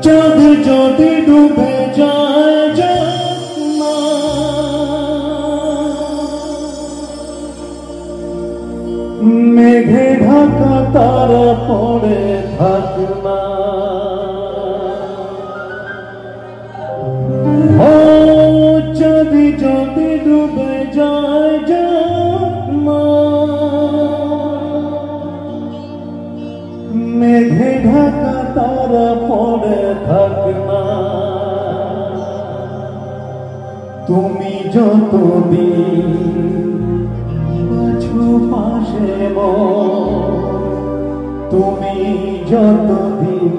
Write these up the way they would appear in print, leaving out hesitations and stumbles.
চাঁদ যদি ডুবে যায় মেঘে ঢাকা তারা পড়ে থাকনা ও চাঁদ যদি ডুবে যায় মেঘে ঢাকা তারা পড়ে থাকনা তুমি যতদিন আছো পাশে তুমি যতদিন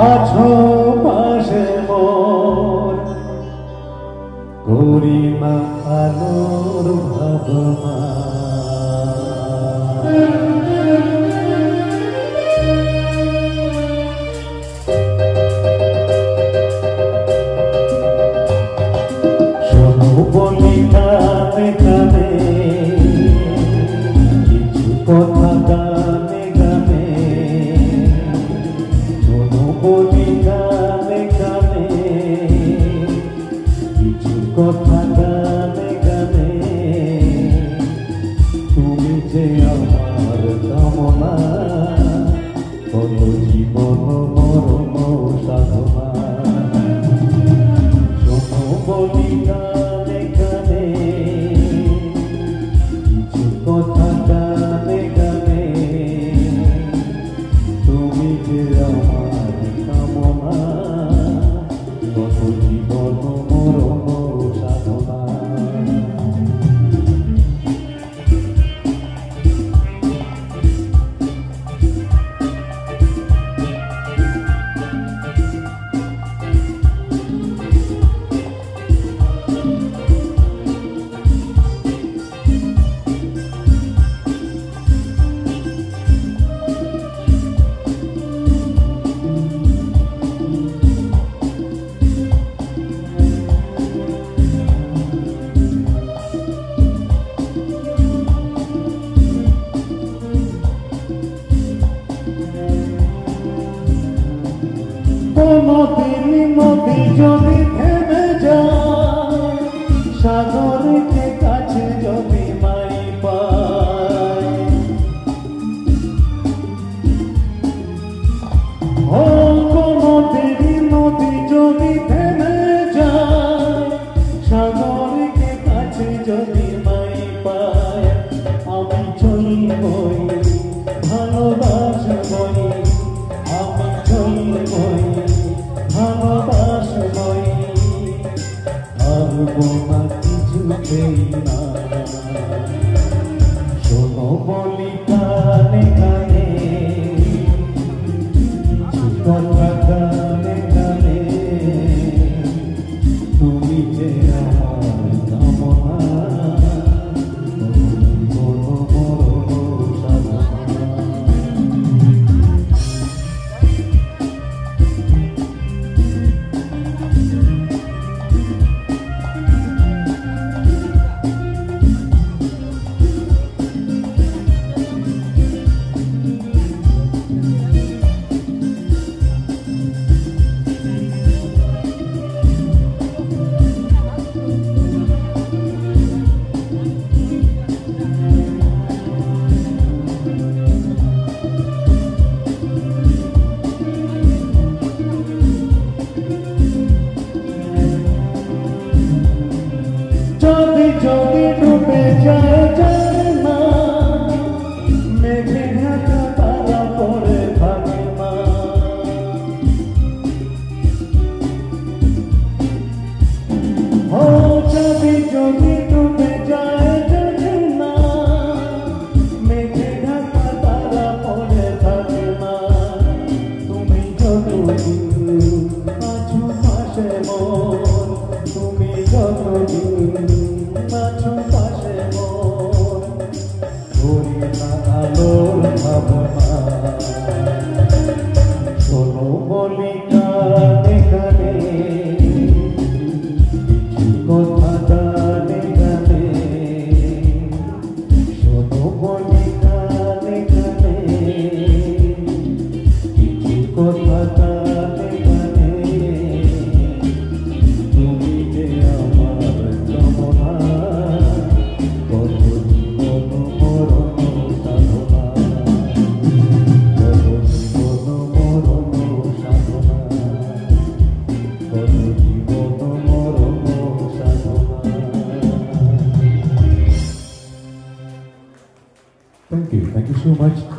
আছো পাশে করি না আলোর ভাবনা বলি কানে কানে কিছু কথা গানে গানে শোনো বলি কানে কানে কিছু কথা গানে গানে তুমি যে আমার কামনা কত জীবন মরণ সাধনা শোনো বলি কথা গানে গানে তুমি যে আমার কামনা কত জীবন মরণ সাধনা নদী যদি থেমে যায় সাগরকে কাছে যদি মাই পায় ও নদী যদি থেমে যায় সাগরকে কাছে যদি মাই পায় আমি চলবই ভালোবাসবই আমি চলবই ভালোবাসবই পারবো না কিছুতেই না শোনো বলি কানে কানে কিছু কথা গানে গানে তুমি যে আমার কামনা যদি যদি ডুবে যায় না মেঘে ঢাকা তারা পড়ে থাকে না ও যদি যদি ডুবে যায় না মেঘে ঢাকা তারা পড়ে থাকে না তুমি যতদিন আছো পাশে তুমি যতদিন so much.